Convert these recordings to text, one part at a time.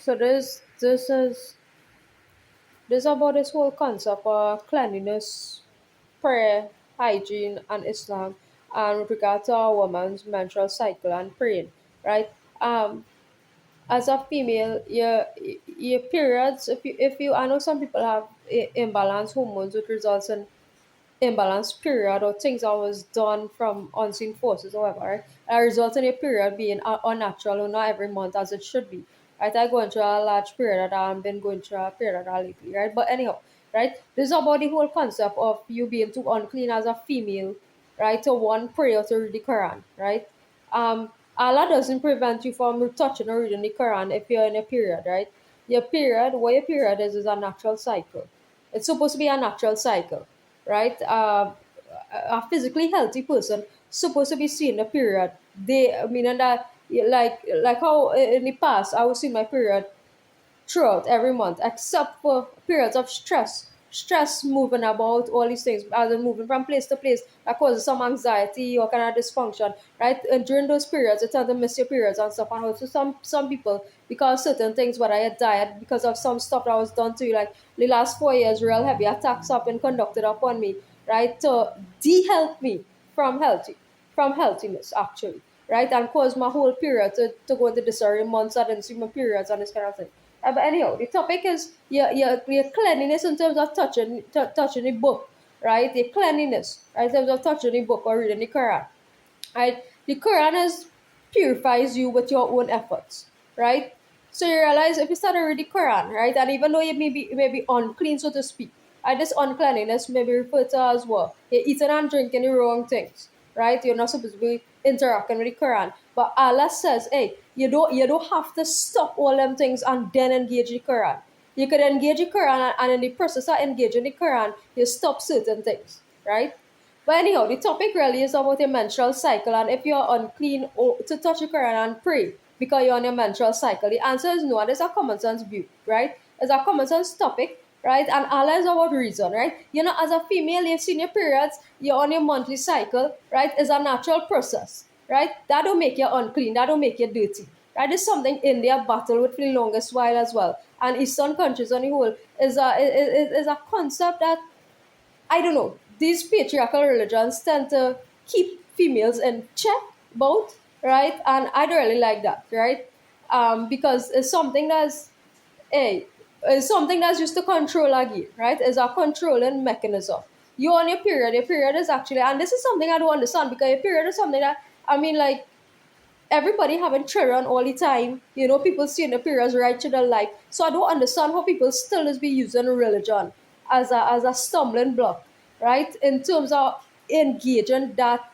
So this about this whole concept of cleanliness, prayer, hygiene, and Islam, and with regard to a woman's menstrual cycle and praying, right? Um, as a female, your periods. If you, I know some people have imbalanced hormones, which results in imbalanced period or things that was done from unseen forces or whatever, right? Result in a period being unnatural or not every month as it should be. Right? I go into a large period that I've been going through a period that lately, right? But anyhow, right? This is about the whole concept of you being too unclean as a female, right? To one prayer to read the Quran, right? Allah doesn't prevent you from touching or reading the Quran if you're in a period, right? Your period, what your period is a natural cycle. It's supposed to be a natural cycle, right? A physically healthy person supposed to be seeing a period. They, I mean, and that like how in the past I would see my period throughout every month, except for periods of stress moving about, all these things, as in moving from place to place, that causes some anxiety or kind of dysfunction, right? And during those periods, you tend to miss your periods and stuff. And also, some people, because certain things, whether your diet, because of some stuff that was done to you, like the last 4 years, real heavy attacks have been conducted upon me, right, to de-help me from healthiness, actually, right, and cause my whole period to go into disarray, months I didn't see my periods and this kind of thing. But anyhow, the topic is your cleanliness in terms of touching the book, right? Your cleanliness, right, in terms of touching the book or reading the Quran, right? The Quran is purifies you with your own efforts, right? So you realize if you start to read the Quran, right, and even though you may be unclean, so to speak, this uncleanliness may be referred to as well. You're eating and drinking the wrong things, right? You're not supposed to be interacting with the Quran. But Allah says, hey, you don't have to stop all them things and then engage the Quran. You could engage the Quran, and in the process of engaging the Quran, you stop certain things, right? But anyhow, the topic really is about your menstrual cycle, and if you're unclean or to touch the Quran and pray because you're on your menstrual cycle, the answer is no, and it's a common sense view, right? It's a common sense topic, right? And Allah is about reason, right? As a female, you've seen your periods, you're on your monthly cycle, right? It's a natural process, right? That don't make you unclean, that don't make you dirty. Right? It's something India battled with for the longest while as well. And Eastern countries on the whole is a concept that I don't know. These patriarchal religions tend to keep females in check, both, right? And I don't really like that, right? Because it's something that's a it's something that's just to control again, right? It's a controlling mechanism. You on your period. Your period is actually, and this is something I don't understand because your period is something that I mean, like everybody having children all the time. People seeing the periods right to their life. So I don't understand how people still is be using religion as a stumbling block, right? In terms of engaging that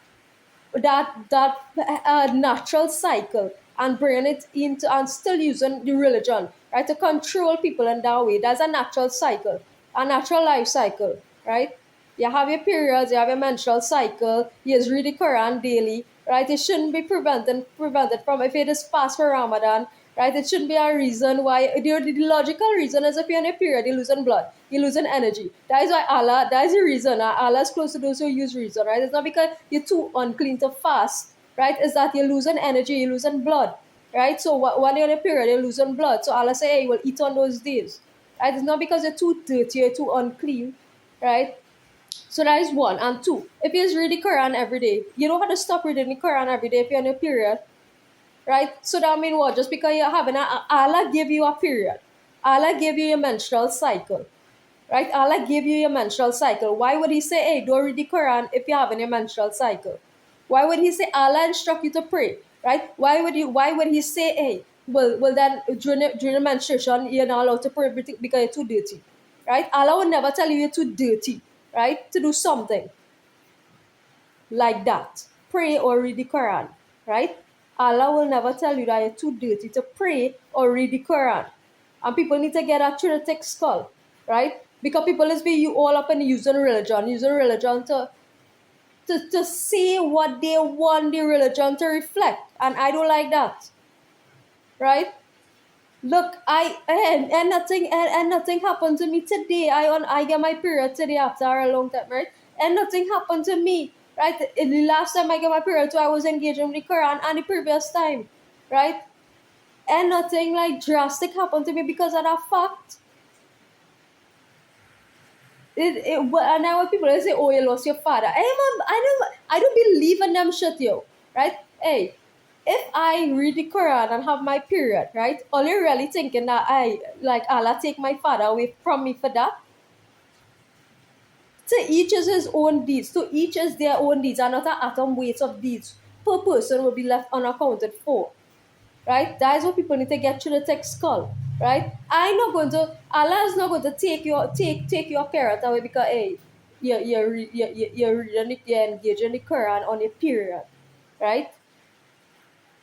natural cycle and bringing it into and still using the religion, right, to control people in that way. That's a natural cycle, a natural life cycle, right? You have your periods, you have your menstrual cycle, you just read the Quran daily, right? It shouldn't be prevented from, if it is fast for Ramadan, right? It shouldn't be a reason why. The logical reason is if you're in a period, you're losing blood, you're losing energy. That is why Allah, that is the reason. Allah is close to those who use reason, right? It's not because you're too unclean to fast, right? It's that you're losing energy, you're losing blood, right? So when you're in a period, you're losing blood. So Allah say, hey, well, eat on those days, right? It's not because you're too dirty, you're too unclean, right? So that is one. And two, if you just read the Quran every day, you don't have to stop reading the Quran every day if you're in a period, right? So that means what? Just because you're having Allah give you a period, Allah give you your menstrual cycle, right? Allah give you your menstrual cycle. Why would He say, hey, don't read the Quran if you're having your menstrual cycle? Why would He say Allah instruct you to pray, right? Why would He say, hey, well then during the menstruation you're not allowed to pray because you're too dirty, right? Allah would never tell you you're too dirty, right, to do something like that. Pray or read the Quran, right? Allah will never tell you that you're too dirty to pray or read the Quran. And people need to get a Trinity skull, right? Because people is be you all up in using religion to say what they want the religion to reflect. And I don't like that, right? Look, and nothing happened to me today. I get my period today after a long time, right? And nothing happened to me, right? The last time I get my period, so I was engaging with the Quran, and the previous time, right? and nothing like drastic happened to me because of that fact. And now when people say, "Oh, you lost your father," I don't believe in them shit, yo. Right? Hey, if I read the Quran and have my period, right? Are you really thinking that I like Allah take my father away from me for that? To each is his own deeds. To each is their own deeds, and not an atom weight of deeds per person will be left unaccounted for. Right? That is what people need to get through the thick skull. Right? I'm not going to. Allah is not going to take your parent away because hey, you're engaging the Quran on a period. Right?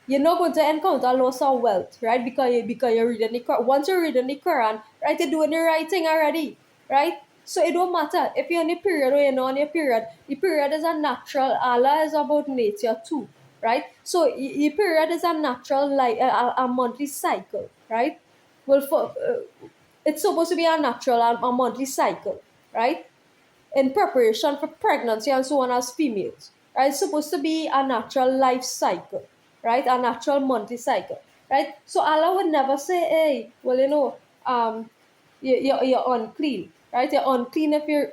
You're not going to encounter loss of wealth, right? Because you're reading the Quran. Once you're reading the Quran, right, you're doing the right thing already, right? So it don't matter if you're on a period or you're not on a period. The period is a natural. Allah is about nature too, right? So the period is a natural, like a monthly cycle, right? Well, it's supposed to be a natural a monthly cycle, right? In preparation for pregnancy and so on as females. Right? It's supposed to be a natural life cycle, right? A natural monthly cycle, right? So Allah would never say, hey, well, you're unclean, right? You're unclean if you're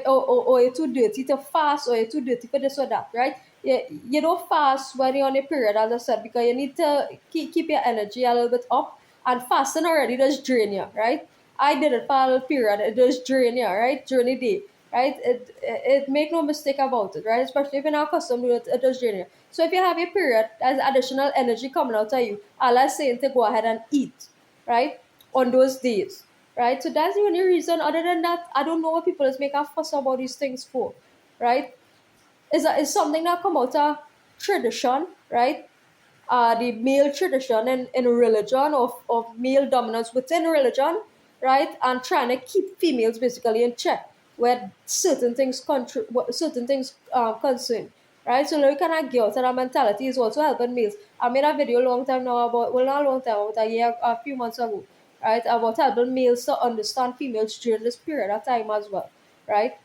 or you're too dirty to fast or you're too dirty for this or that, right? You don't fast when you're on a period, as I said, because you need to keep your energy a little bit up, and fasting already does drain you, right? I did it for a little period, it does drain you, right? During the day, right? It make no mistake about it, right? Especially if you're not accustomed to it, it does drain you. So if you have a period, there's additional energy coming out of you. Allah is saying to go ahead and eat, right? On those days, right? So that's the only reason. Other than that, I don't know what people is making a fuss about these things for, right? Is something that come out of tradition, right? The male tradition in religion of male dominance within religion, right? And trying to keep females basically in check where certain things concern, right? So like kind of guilt and that mentality is also helping males. I made a video a long time now about, well, not a long time, about a year, a few months ago, right? About helping males to understand females during this period of time as well, right?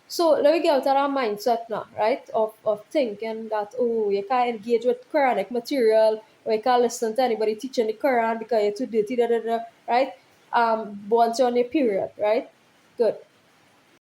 So let me get out of our mindset now, right? Of thinking that, oh, you can't engage with Quranic material or you can't listen to anybody teaching the Quran because you're too dirty, da, da, da, right? Once you're on your period, right? Good.